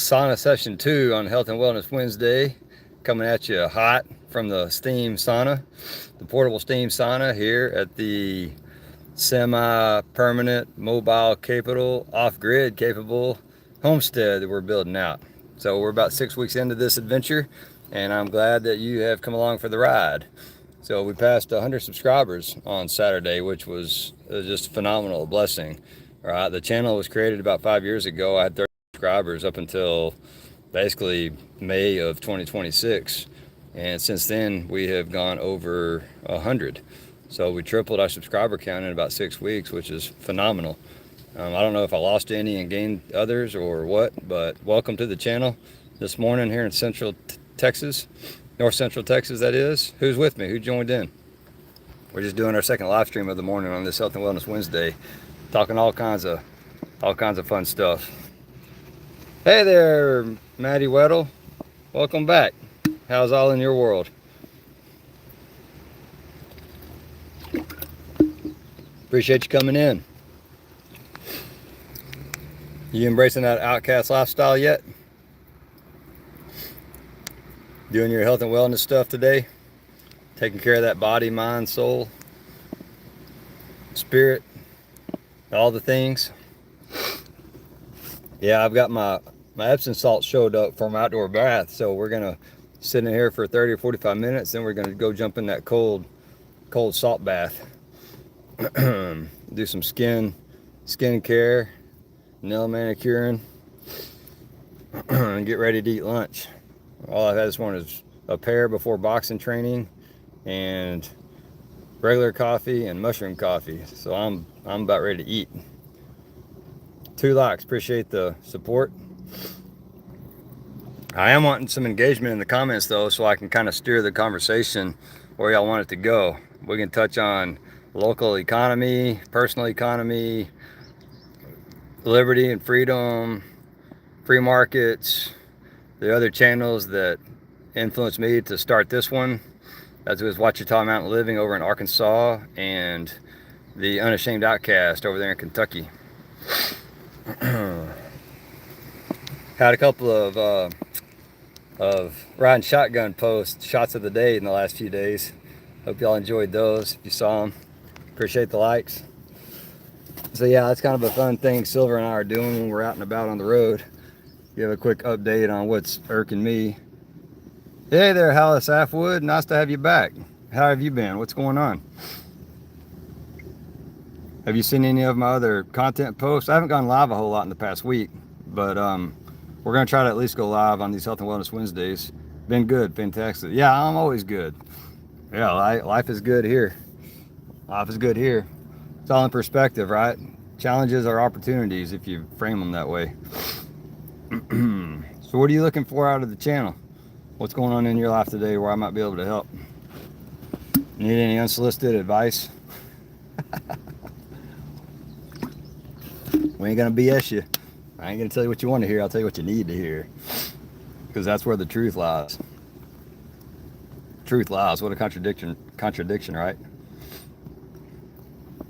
Sauna Session 2 on Health and Wellness Wednesday, coming at you hot from the steam sauna, the portable steam sauna here at the semi-permanent, mobile, capable, off-grid capable homestead that we're building out. So we're about 6 weeks into this adventure, and I'm glad that you have come along for the ride. So we passed 100 subscribers on Saturday, which was just a phenomenal blessing. Right, the channel was created about 5 years ago. I had 30 subscribers up until basically May of 2026, and since then we have gone over 100. So we tripled our subscriber count in about 6 weeks, which is phenomenal. I don't know if I lost any and gained others or what, but welcome to the channel this morning here in Central Texas, North Central Texas, that is. Who's with me? Who joined in? We're just doing our second live stream of the morning on this Health and Wellness Wednesday, talking all kinds of fun stuff. Hey there, Maddie Weddle. Welcome back. How's all in your world? Appreciate you coming in. You embracing that outcast lifestyle yet? Doing your health and wellness stuff today? Taking care of that body, mind, soul, spirit, all the things? Yeah, I've got my Epsom salt showed up for my outdoor bath, so we're gonna sit in here for 30 or 45 minutes, then we're gonna go jump in that cold salt bath. Do some skin care, nail manicuring, and get ready to eat lunch. All I've had this morning is a pear before boxing training and regular coffee and mushroom coffee, so I'm about ready to eat. 2 likes, appreciate the support. I am wanting some engagement in the comments though, so I can kind of steer the conversation where y'all want it to go. We can touch on local economy, personal economy, liberty and freedom, free markets, the other channels that influenced me to start this one. That was Ouachita Mountain Living over in Arkansas, and the Unashamed Outcast over there in Kentucky. Had a couple of riding shotgun posts, shots of the day in the last few days. Hope y'all enjoyed those. If you saw them, appreciate the likes. So yeah, that's kind of a fun thing Silver and I are doing when we're out and about on the road. Give a quick update on what's irking me. Hey there, Hollis Halfwood. Nice to have you back. How have you been? What's going on? Have you seen any of my other content posts? I haven't gone live a whole lot in the past week, but we're going to try to at least go live on these Health and Wellness Wednesdays. Been good, fantastic. Yeah, I'm always good. Yeah, life is good here. Life is good here. It's all in perspective, right? Challenges are opportunities if you frame them that way. So what are you looking for out of the channel? What's going on in your life today where I might be able to help? Need any unsolicited advice? We ain't gonna BS you. I ain't gonna tell you what you want to hear. I'll tell you what you need to hear, because that's where the truth lies. Truth lies. What a contradiction, right?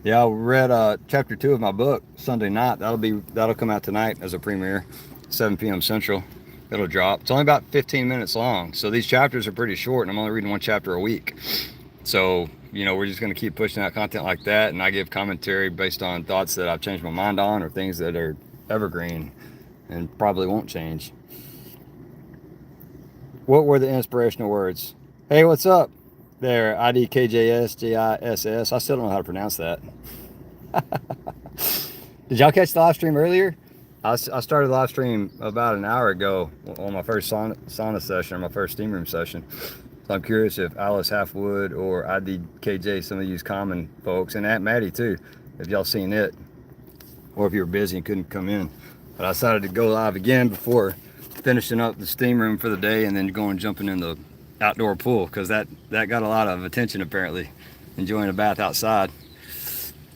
Yeah, I read chapter 2 of my book Sunday night. That'll come out tonight as a premiere, 7 p.m. Central. It'll drop. It's only about 15 minutes long, so these chapters are pretty short, and I'm only reading 1 chapter a week. So, you know, we're just going to keep pushing out content like that, and I give commentary based on thoughts that I've changed my mind on, or things that are evergreen and probably won't change. What were the inspirational words? Hey, what's up there, IDKJSJISS? I still don't know how to pronounce that. Did y'all catch the live stream earlier? I started live stream about an hour ago on my first sauna session, or my first steam room session. So I'm curious if Alice Halfwood or IDKJ, some of you common folks, and Aunt Maddie too, if y'all seen it, or if you were busy and couldn't come in. But I decided to go live again before finishing up the steam room for the day, and then going jumping in the outdoor pool, because that got a lot of attention apparently, enjoying a bath outside.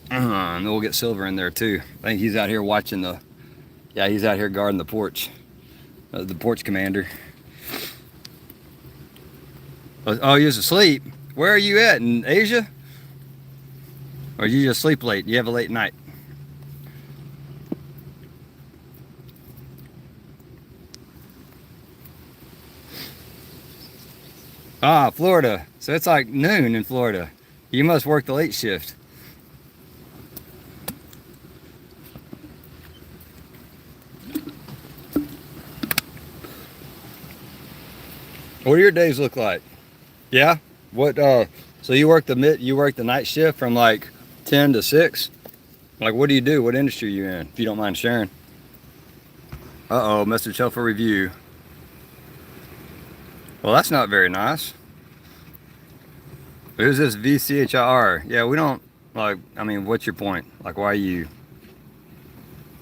And we'll get Silver in there too. I think he's out here watching he's out here guarding the porch, the porch commander. Oh, you're asleep? Where are you at, in Asia? Or you just sleep late? You have a late night? Ah, Florida. So it's like noon in Florida. You must work the late shift. What do your days look like? Yeah. What? So you work the night shift from like 10 to 6. Like, what do you do? What industry are you in? If you don't mind sharing. Uh oh, Mr. Shelfer review. Well, that's not very nice. Who's this VCHIR? Yeah, we don't like. I mean, what's your point? Like, why are you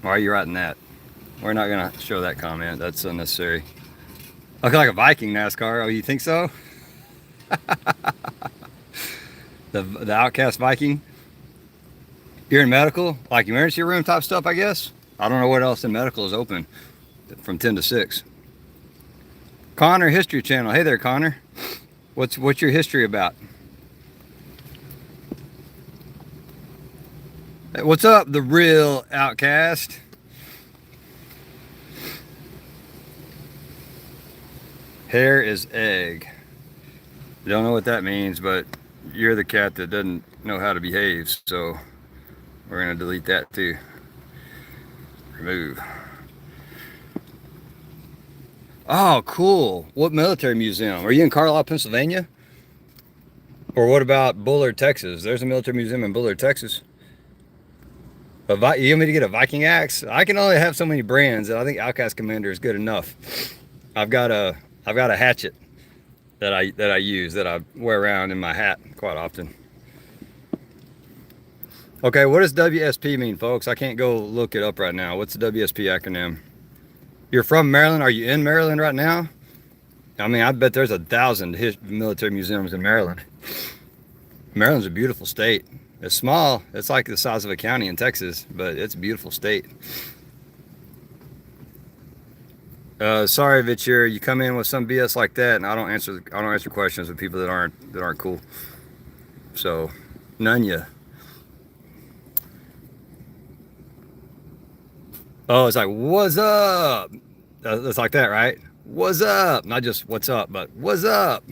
writing that? We're not gonna show that comment. That's unnecessary. Look like a Viking NASCAR. Oh, you think so? The Outcast Viking. You're in medical, like emergency room type stuff, I guess. I don't know what else in medical is open from 10 to 6. Connor History Channel. Hey there, Connor. What's your history about? Hey, what's up, the real Outcast? Hair is egg. Don't know what that means, but you're the cat that doesn't know how to behave, so we're gonna delete that too. Remove. Oh, cool. What military museum? Are you in Carlisle, Pennsylvania? Or what about Bullard, Texas? There's a military museum in Bullard, Texas. You want me to get a Viking axe? I can only have so many brands, and I think Outcast Commander is good enough. I've got a hatchet that I use, that I wear around in my hat quite often. Okay, what does WSP mean, folks? I can't go look it up right now. What's the WSP acronym? You're from Maryland? Are you in Maryland right now? I mean, I bet there's 1,000 military museums in Maryland. Maryland's a beautiful state. It's small. It's like the size of a county in Texas, but it's a beautiful state. Sorry, Vichir, you come in with some BS like that, and I don't answer questions with people that aren't cool. So, none ya. Oh, it's like, what's up? It's like that, right? What's up? Not just what's up, but what's up?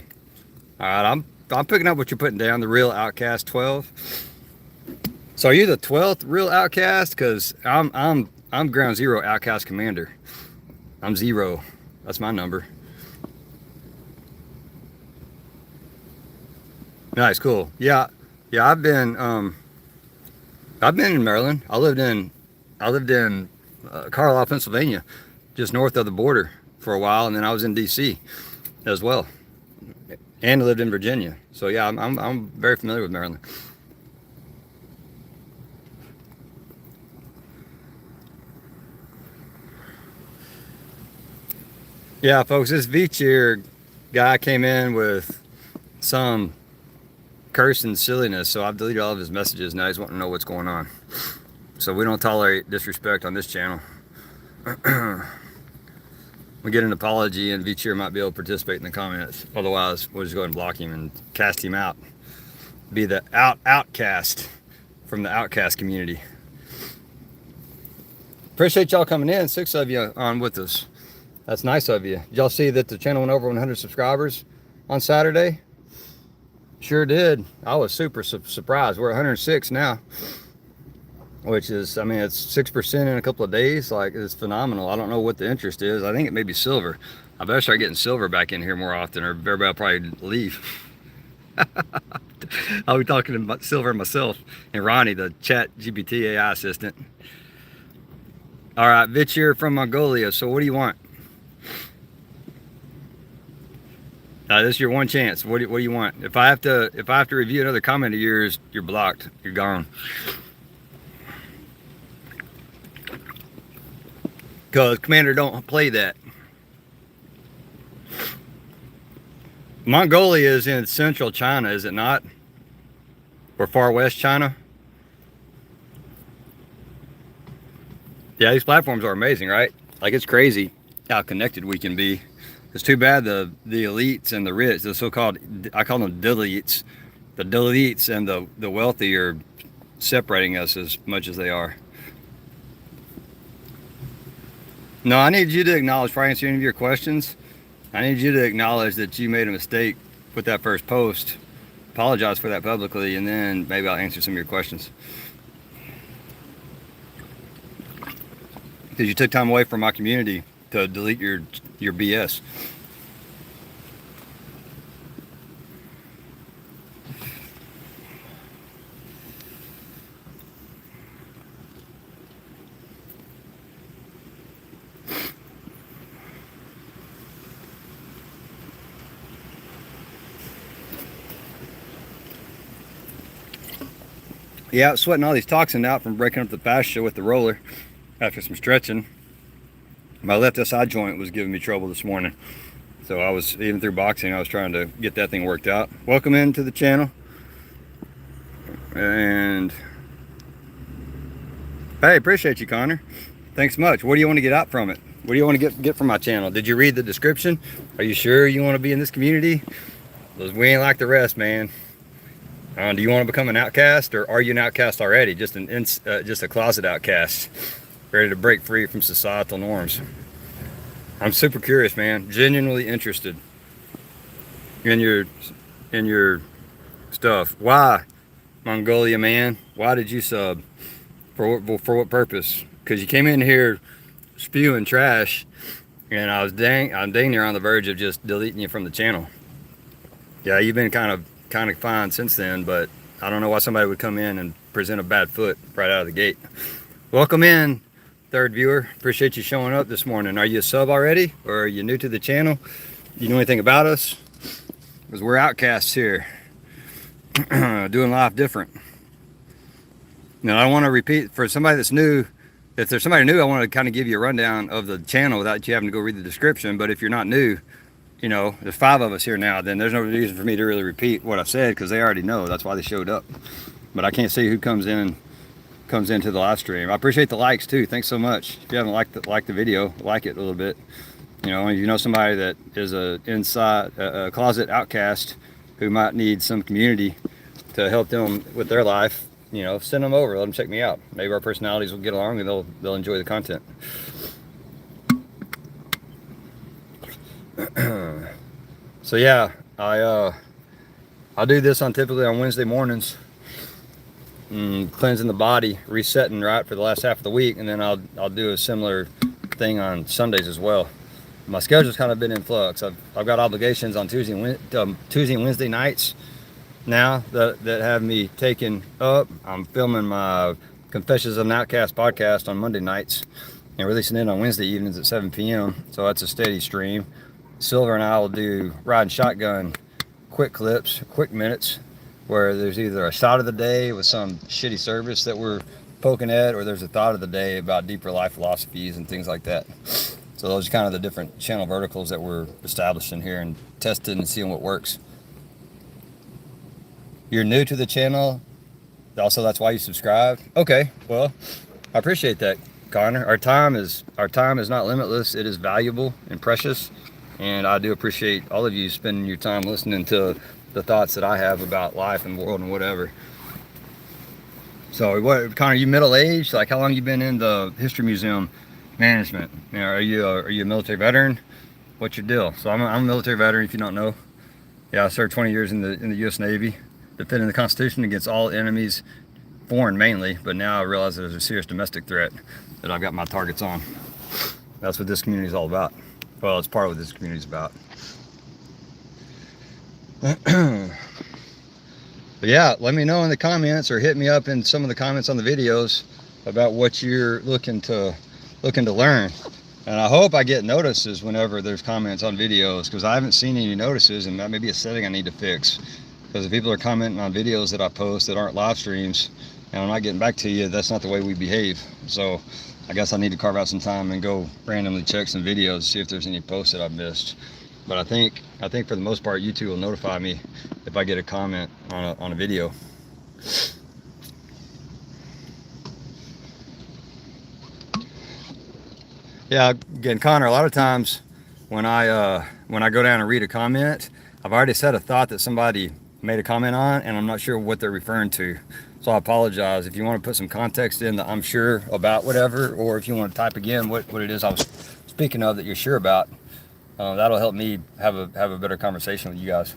All right, I'm picking up what you're putting down. The real Outcast 12. So are you the 12th real Outcast? Because I'm Ground Zero Outcast Commander. I'm 0. That's my number. Nice, cool. Yeah. I've been in Maryland. I lived in Carlisle, Pennsylvania, just north of the border for a while, and then I was in D.C. as well, and lived in Virginia. So yeah, I'm very familiar with Maryland. Yeah, folks, this V-Cheer guy came in with some curse and silliness, so I've deleted all of his messages. Now he's wanting to know what's going on. So we don't tolerate disrespect on this channel. We get an apology, and V-Cheer might be able to participate in the comments. Otherwise, we'll just go ahead and block him and cast him out. Be the outcast from the Outcast community. Appreciate y'all coming in. 6 of you on with us. That's nice of you. Did y'all see that the channel went over 100 subscribers on Saturday? Sure did. I was super surprised. We're 106 now, which is, I mean, it's 6% in a couple of days. Like, it's phenomenal. I don't know what the interest is. I think it may be silver. I better start getting silver back in here more often, or everybody will probably leave. I'll be talking about silver myself and Ronnie, the chat GPT AI assistant. All right, Vitch here from Mongolia. So what do you want? This is your one chance. What do you want? If I have to review another comment of yours, you're blocked. You're gone. Because Commander don't play that. Mongolia is in central China, is it not? Or far west China? Yeah, these platforms are amazing, right? Like, it's crazy how connected we can be. It's too bad the elites and the rich, the so-called, I call them deletes, the deletes and the wealthy are separating us as much as they are. No, I need you to acknowledge, before I answer any of your questions, I need you to acknowledge that you made a mistake with that first post. Apologize for that publicly, and then maybe I'll answer some of your questions. Because you took time away from my community to delete your BS. Yeah, sweating all these toxins out from breaking up the fascia with the roller after some stretching. My left SI joint was giving me trouble this morning. So I was, even through boxing, I was trying to get that thing worked out. Welcome into the channel. And hey, appreciate you, Connor. Thanks much. What do you want to get out from it? What do you want to get from my channel? Did you read the description? Are you sure you want to be in this community? Because we ain't like the rest, man. Do you want to become an outcast, or are you an outcast already? Just a closet outcast, ready to break free from societal norms. I'm super curious, man. Genuinely interested in your stuff. Why, Mongolia man? Why did you sub? For what purpose? Because you came in here spewing trash, and I'm dang near on the verge of just deleting you from the channel. Yeah, you've been kind of fine since then, but I don't know why somebody would come in and present a bad foot right out of the gate. Welcome in, third viewer. Appreciate you showing up this morning. Are you a sub already, or are you new to the channel? You know anything about us? Because we're outcasts here, doing life different. Now, I want to repeat for somebody that's new. If there's somebody new, I want to kind of give you a rundown of the channel without you having to go read the description. But if you're not new, you know, there's 5 of us here now, then there's no reason for me to really repeat what I've said, because they already know. That's why they showed up. But I can't see who comes into the live stream. I appreciate the likes too. Thanks so much. If you haven't liked the video, like it a little bit. You know, if you know somebody that is a closet outcast who might need some community to help them with their life, you know, send them over. Let them check me out. Maybe our personalities will get along and they'll enjoy the content. So yeah, I do this typically on Wednesday mornings, cleansing the body, resetting right for the last half of the week, and then I'll do a similar thing on Sundays as well. My schedule's kind of been in flux. I've got obligations on Tuesday and Wednesday nights now that have me taken up. I'm filming my Confessions of an Outcast podcast on Monday nights and releasing it on Wednesday evenings at 7 p.m. So that's a steady stream. Silver and I will do riding shotgun quick clips, quick minutes, where there's either a shot of the day with some shitty service that we're poking at, or there's a thought of the day about deeper life philosophies and things like that. So those are kind of the different channel verticals that we're establishing here and testing and seeing what works. You're new to the channel, also that's why you subscribed. Okay, well, I appreciate that, Connor. Our time is not limitless. It is valuable and precious. And I do appreciate all of you spending your time listening to the thoughts that I have about life and world and whatever. So, Connor, you middle-aged? Like, how long you been in the History Museum management? You know, are you a military veteran? What's your deal? So I'm a military veteran, if you don't know. Yeah, I served 20 years in the U.S. Navy, defending the Constitution against all enemies, foreign mainly. But now I realize there's a serious domestic threat that I've got my targets on. That's what this community is all about. Well, it's part of what this community is about. But yeah, let me know in the comments, or hit me up in some of the comments on the videos about what you're looking to learn. And I hope I get notices whenever there's comments on videos, because I haven't seen any notices, and that may be a setting I need to fix. Because if people are commenting on videos that I post that aren't live streams, and I'm not getting back to you, that's not the way we behave. So I guess I need to carve out some time and go randomly check some videos, see if there's any posts that I've missed. But I think for the most part, YouTube will notify me if I get a comment on a video. Yeah, again, Connor, a lot of times when I go down and read a comment, I've already said a thought that somebody made a comment on, and I'm not sure what they're referring to. So I apologize. If you want to put some context in that I'm sure about whatever, or if you want to type again what it is I was speaking of that you're sure about, That'll help me have a better conversation with you guys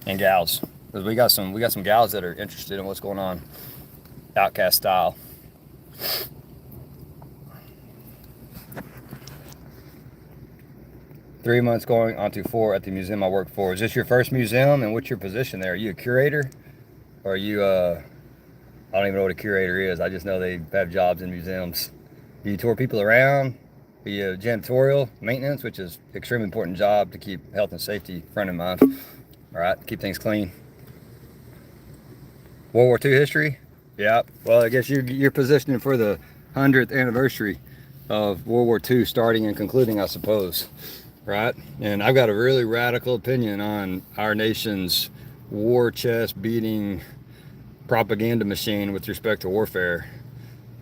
and gals, because we got some gals that are interested in what's going on, Outcast style. 3 months going on to 4 at the museum I work for. Is this your first museum, and what's your position there? Are you a curator, or are you I don't even know what a curator is. I just know they have jobs in museums. Do you tour people around? Are you janitorial maintenance, which is an extremely important job to keep health and safety front of mind? All right, keep things clean. World War II history? Yeah. Well, I guess you're positioning for the 100th anniversary of World War II starting and concluding, I suppose. Right? And I've got a really radical opinion on our nation's war chest beating propaganda machine with respect to warfare.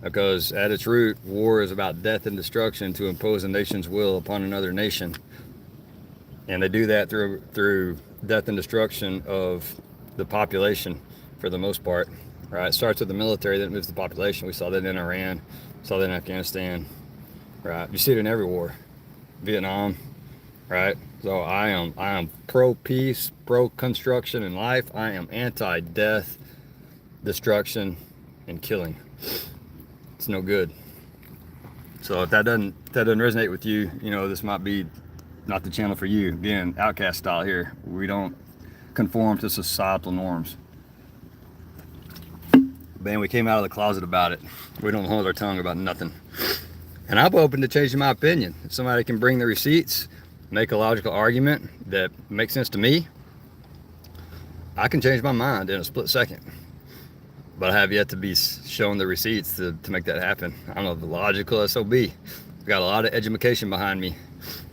Because at its root, war is about death and destruction to impose a nation's will upon another nation. And they do that through death and destruction of the population for the most part. Right? It starts with the military, then it moves to the population. We saw that in Iran, saw that in Afghanistan. Right? You see it in every war. Vietnam. Right? So I am pro peace, pro construction in life. I am anti death, destruction, and killing. It's no good. So if that doesn't resonate with you, this might be not the channel for you. Again, Outcast style here. We don't conform to societal norms. Man, we came out of the closet about it. We don't hold our tongue about nothing. And I'm open to changing my opinion. If somebody can bring the receipts, make a logical argument that makes sense to me, I can change my mind in a split second. But I have yet to be shown the receipts to make that happen. I'm a logical SOB. I've got a lot of education behind me.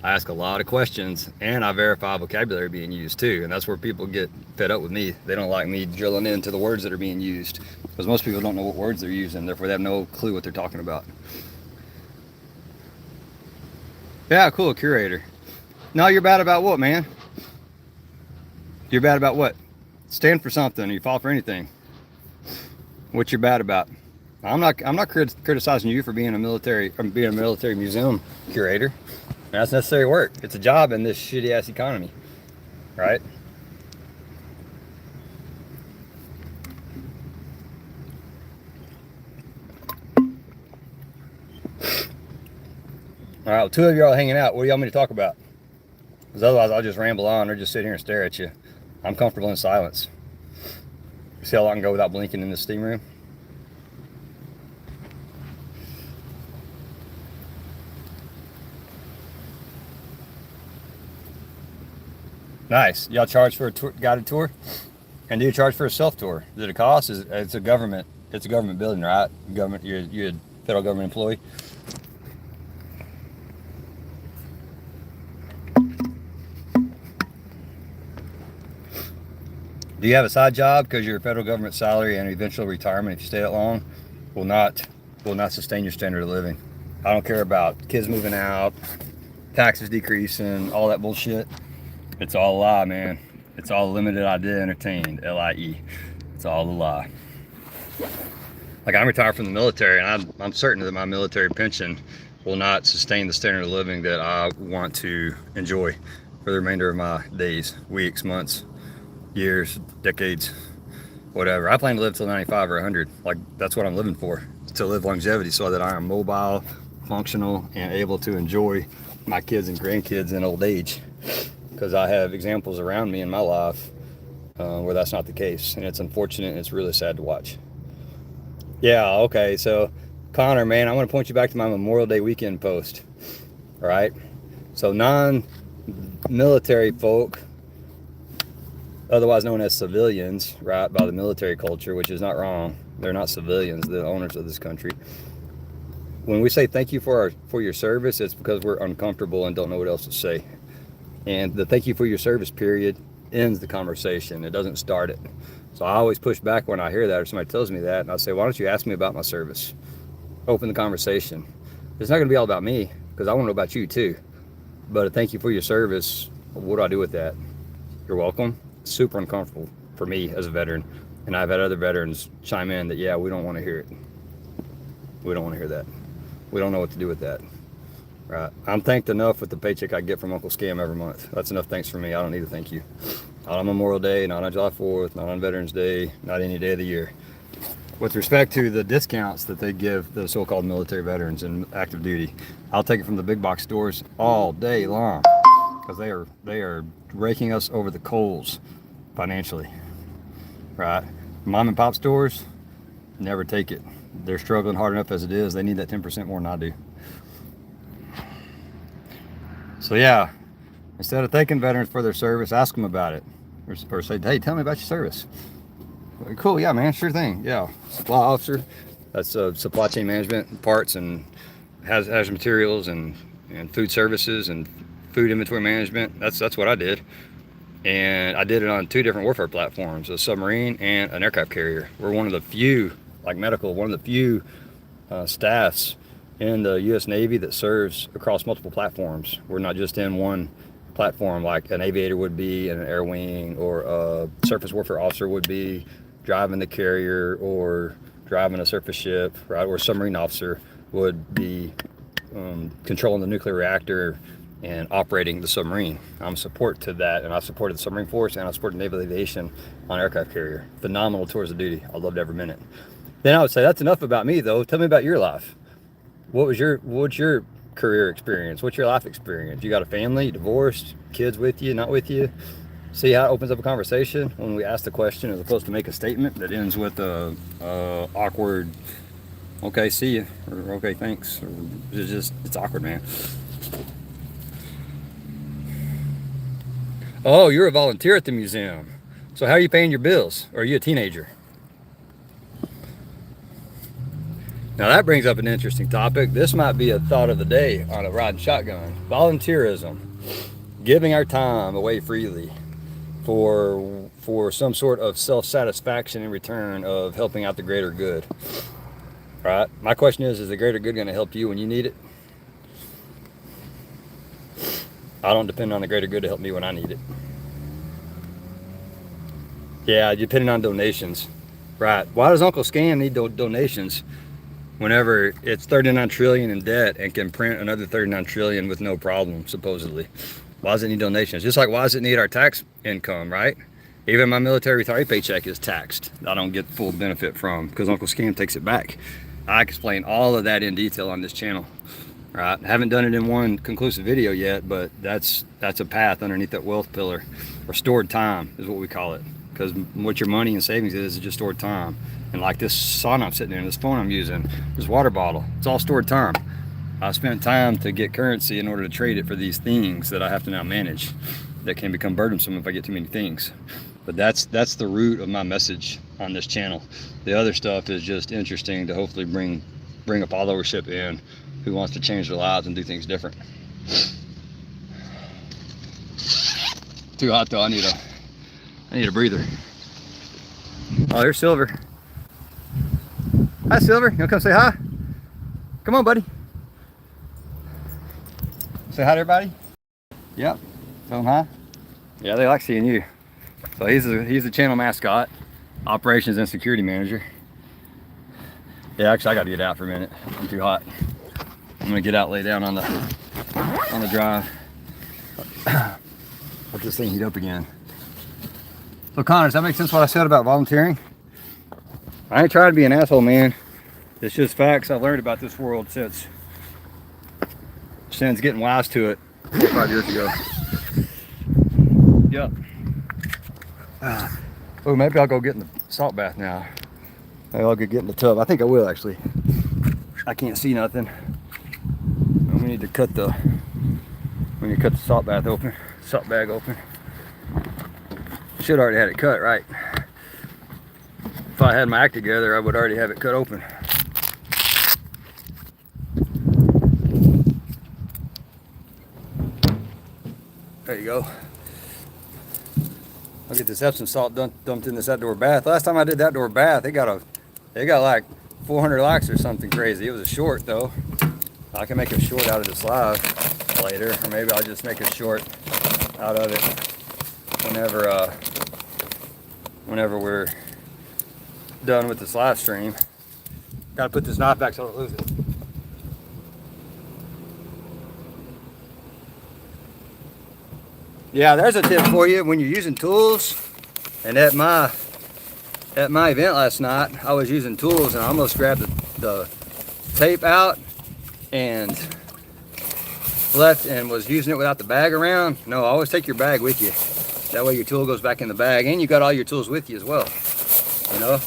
I ask a lot of questions, and I verify vocabulary being used too. And that's where people get fed up with me. They don't like me drilling into the words that are being used, because most people don't know what words they're using. Therefore, they have no clue what they're talking about. Yeah, cool, curator. No, you're bad about what, man? You're bad about what? Stand for something. You fall for anything. What you're bad about? I'm not criticizing you for being a military museum curator. That's necessary work. It's a job in this shitty ass economy, right? All right, well, two of y'all hanging out. What do y'all want me to talk about? Because otherwise I'll just ramble on or just sit here and stare at you. I'm comfortable in silence. See how long I can go without blinking in this steam room? Nice. Y'all charge for a guided tour? And do you charge for a self-tour? Is it a cost? It's a government building, right? Government, you're a federal government employee. Do you have a side job? Because your federal government salary and eventual retirement, if you stay that long, will not sustain your standard of living. I don't care about kids moving out, taxes decreasing, all that bullshit. It's all a lie, man. It's all limited idea entertained, LIE. It's all a lie. Like, I'm retired from the military, and I'm certain that my military pension will not sustain the standard of living that I want to enjoy for the remainder of my days, weeks, months, years, decades, whatever. I plan to live till 95 or 100. Like, that's what I'm living for, to live longevity, so that I am mobile, functional, and able to enjoy my kids and grandkids in old age. Because I have examples around me in my life where that's not the case, and it's unfortunate, and it's really sad to watch. Yeah, okay, so Connor, man, I want to point you back to my Memorial Day weekend post. All right, so non-military folk, otherwise known as civilians, right, by the military culture, which is not wrong. They're not civilians, the owners of this country. When we say thank you for your service, it's because we're uncomfortable and don't know what else to say. And the thank you for your service period ends the conversation. It doesn't start it. So I always push back when I hear that or somebody tells me that, and I say, why don't you ask me about my service? Open the conversation. It's not going to be all about me, because I want to know about you too. But a thank you for your service, what do I do with that? You're welcome. Super uncomfortable for me as a veteran. And I've had other veterans chime in that, yeah, we don't want to hear it. We don't want to hear that. We don't know what to do with that. right? I'm thanked enough with the paycheck I get from Uncle Scam every month. That's enough thanks for me. I don't need to thank you. Not on Memorial Day, not on July 4th, not on Veterans Day, not any day of the year. With respect to the discounts that they give the so-called military veterans and active duty, I'll take it from the big box stores all day long, because they are raking us over the coals financially, right? Mom and pop stores never take it. They're struggling hard enough as it is. They need that 10% more than I do. So yeah, instead of thanking veterans for their service, ask them about it, or say, hey, tell me about your service. Cool, yeah, man, sure thing. Yeah, supply officer, that's supply chain management, parts and hazardous materials and food services and food inventory management. That's what I did, and I did it on 2 different warfare platforms: a submarine and an aircraft carrier. We're one of the few, like medical, one of the few staffs in the U.S. Navy that serves across multiple platforms. We're not just in one platform like an aviator would be in an air wing, or a surface warfare officer would be driving the carrier or driving a surface ship, right? Or a submarine officer would be controlling the nuclear reactor and operating the submarine. I'm support to that, and I supported the submarine force, and I supported naval aviation on aircraft carrier. Phenomenal tours of duty. I loved every minute. Then I would say, that's enough about me though. Tell me about your life. What's your career experience? What's your life experience? You got a family, divorced, kids with you, not with you? See how it opens up a conversation when we ask the question, as opposed to make a statement that ends with a awkward, okay, see you, or okay, thanks. Or it's awkward, man. Oh, you're a volunteer at the museum. So how are you paying your bills? Or are you a teenager? Now that brings up an interesting topic. This might be a thought of the day on a riding shotgun. Volunteerism, giving our time away freely for some sort of self-satisfaction in return of helping out the greater good, right? My question is the greater good going to help you when you need it? I don't depend on the greater good to help me when I need it. Yeah, depending on donations, right? Why does Uncle Scam need donations whenever it's 39 trillion in debt and can print another 39 trillion with no problem, supposedly? Why does it need donations? Just like, why does it need our tax income, right? Even my military retiree paycheck is taxed. I don't get full benefit from, because Uncle Scam takes it back. I explain all of that in detail on this channel, right? I haven't done it in one conclusive video yet, but that's a path underneath that wealth pillar, or stored time is what we call it. Because what your money and savings is just stored time. And like this sauna I'm sitting in, this phone I'm using, this water bottle, it's all stored time. I spent time to get currency in order to trade it for these things that I have to now manage, that can become burdensome if I get too many things. But that's the root of my message on this channel. The other stuff is just interesting to hopefully bring a followership in who wants to change their lives and do things different. Too hot though. I need a breather. Oh, there's Silver. Hi, Silver. You wanna come say hi? Come on, buddy. Say hi to everybody. Yep. Tell them hi. Yeah, they like seeing you. So he's the channel mascot, operations and security manager. Yeah, actually I got to get out for a minute. I'm too hot. I'm gonna get out, lay down on the drive. Let this thing heat up again. So Connor, does that make sense what I said about volunteering? I ain't trying to be an asshole, man. It's just facts I've learned about this world since getting wise to it 4 or 5 years ago. Yep. Oh, maybe I'll go get in the salt bath now. Maybe I'll go get in the tub. I think I will, actually. I can't see nothing. We need to cut the salt bag open. Should already had it cut, right? If I had my act together, I would already have it cut open. There you go. I'll get this Epsom salt dumped in this outdoor bath. Last time I did the outdoor bath, it got like 400 likes or something crazy. It was a short though. I can make a short out of this live later, or maybe I'll just make a short out of it whenever we're done with this live stream. Gotta put this knife back so I don't lose it. Yeah, there's a tip for you when you're using tools. And at my event last night, I was using tools and I almost grabbed the tape out and left and was using it without the bag around. No, always take your bag with you. That way your tool goes back in the bag and you got all your tools with you as well. You know?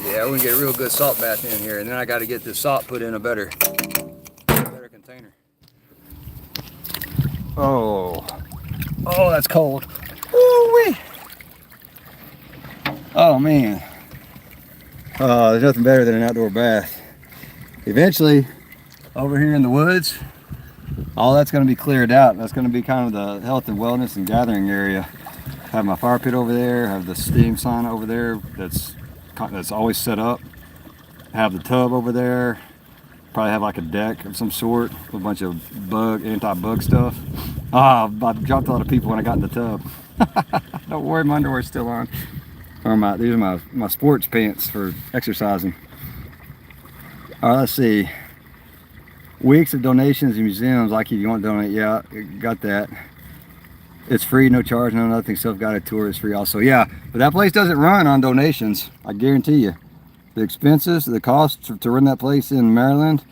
Yeah, we're gonna get a real good salt bath in here, and then I got to get this salt put in a better container. Oh, that's cold. Ooh-wee. Oh man. There's nothing better than an outdoor bath. Eventually, over here in the woods, all that's going to be cleared out. That's going to be kind of the health and wellness and gathering area. Have my fire pit over there. Have the steam sauna over there. That's always set up. Have the tub over there. Probably have like a deck of some sort with a bunch of anti-bug stuff. I dropped a lot of people when I got in the tub. Don't worry, my underwear's still on. These are my sports pants for exercising. All right, let's see. Weeks of donations in museums, like if you want to donate, yeah, got that. It's free, no charge, no nothing. Self-guided tour is free also. Yeah, but that place doesn't run on donations. I guarantee you. The expenses, the cost to run that place in Maryland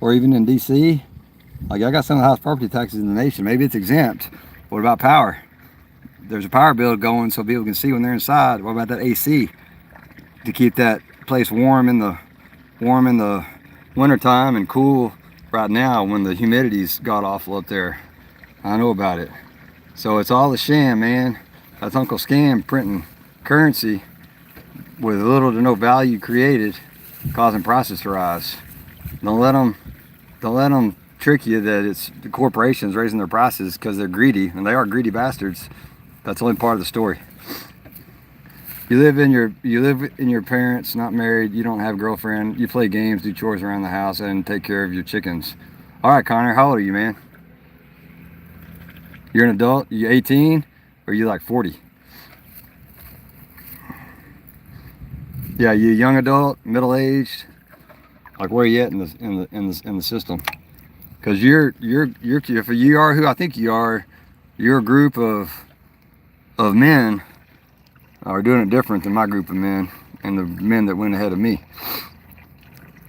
or even in DC, like I got some of the highest property taxes in the nation. Maybe it's exempt. What about power? There's a power bill going so people can see when they're inside. What about that AC to keep that place warm in the winter time and cool right now when the humidity's god awful up there? I know about it. So it's all a sham, man. That's Uncle Scam printing currency with little to no value created, causing prices to rise. Don't let them trick you that it's the corporations raising their prices because they're greedy, and they are greedy bastards. That's only part of the story. You live in your parents, not married, you don't have a girlfriend, you play games, do chores around the house, and take care of your chickens. All right, Connor, how old are you, man? You're an adult? You 18? Or you like 40? Yeah, you a young adult, middle-aged? Like where are you at in the system? Because if you are who I think you are, you're a group of men are doing it different than my group of men and the men that went ahead of me.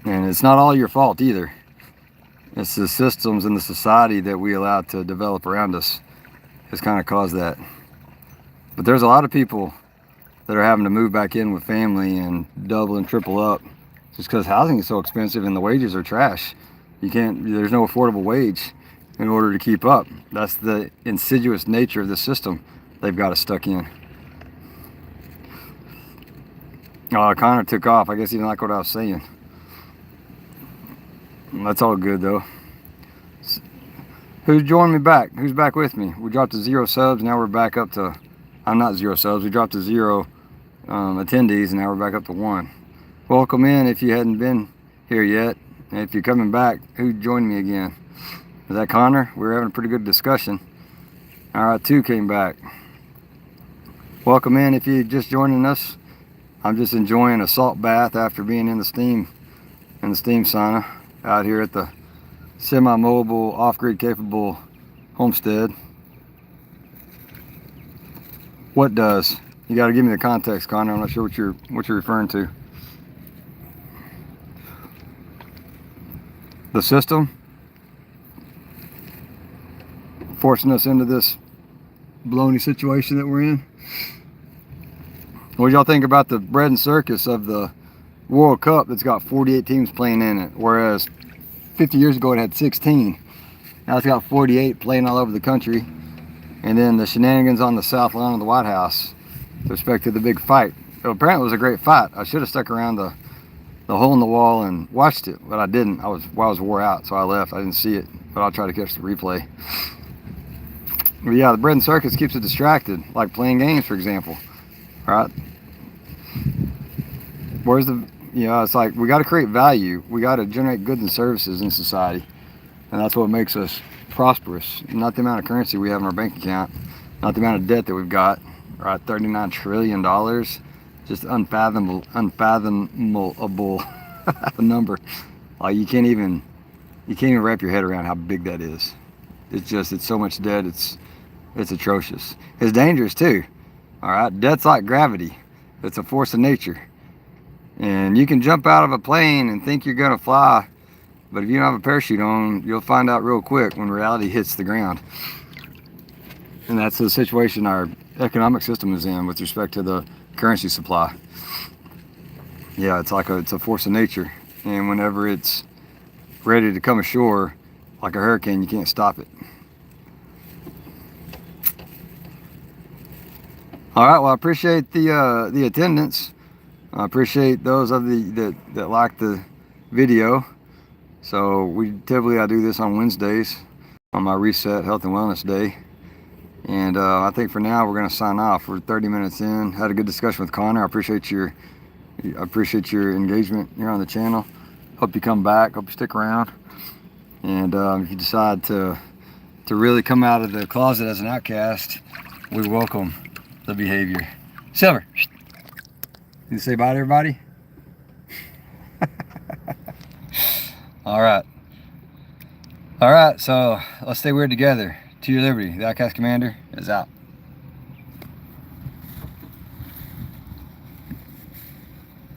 And it's not all your fault either. It's the systems and the society that we allow to develop around us has kind of caused that. But there's a lot of people that are having to move back in with family and double and triple up just because housing is so expensive and the wages are trash. There's no affordable wage in order to keep up. That's the insidious nature of the system they've got us stuck in. Connor took off. I guess he didn't like what I was saying. That's all good though. Who's joined me back? Who's back with me? We dropped to 0 subs. Now we're back up to, I'm not 0 subs. We dropped to 0 attendees, and now we're back up to 1. Welcome in if you hadn't been here yet. And if you're coming back, who joined me again? Is that Connor? We were having a pretty good discussion. All right, 2 came back. Welcome in if you're just joining us. I'm just enjoying a salt bath after being in the steam sauna out here at the semi-mobile, off-grid capable homestead. What does? You got to give me the context, Connor. I'm not sure what you're referring to. The system forcing us into this baloney situation that we're in. What do y'all think about the bread and circus of the World Cup that's got 48 teams playing in it, whereas 50 years ago it had 16. Now it's got 48 playing all over the country. And then the shenanigans on the south lawn of the White House with respect to the big fight. So apparently it was a great fight. I should have stuck around the hole in the wall and watched it, but I didn't. I was wore out, so I left. I didn't see it, but I'll try to catch the replay. But yeah, the bread and circus keeps it distracted, like playing games, for example. Right? Where's it's like we got to create value. We got to generate goods and services in society, and that's what makes us prosperous. Not the amount of currency we have in our bank account, not the amount of debt that we've got. Right, $39 trillion, just unfathomable number. Like you can't even wrap your head around how big that is. it's so much dead. It's atrocious. It's dangerous too. All right, death's like gravity. It's a force of nature. And you can jump out of a plane and think you're gonna fly, but if you don't have a parachute on, you'll find out real quick when reality hits the ground. And that's the situation our economic system is in with respect to the currency supply. Yeah, it's a force of nature. And whenever it's ready to come ashore, like a hurricane, you can't stop it. All right, well, I appreciate the attendance. I appreciate those of that like the video. So I do this on Wednesdays on my Reset Health and Wellness Day. And I think for now we're going to sign off. We're 30 minutes in. Had a good discussion with Connor. I appreciate your engagement here on the channel. Hope you come back. Hope you stick around. And if you decide to really come out of the closet as an outcast, we welcome the behavior. Silver, you say bye to everybody? All right, so let's stay weird together. To your liberty, the Outcast Commander is out.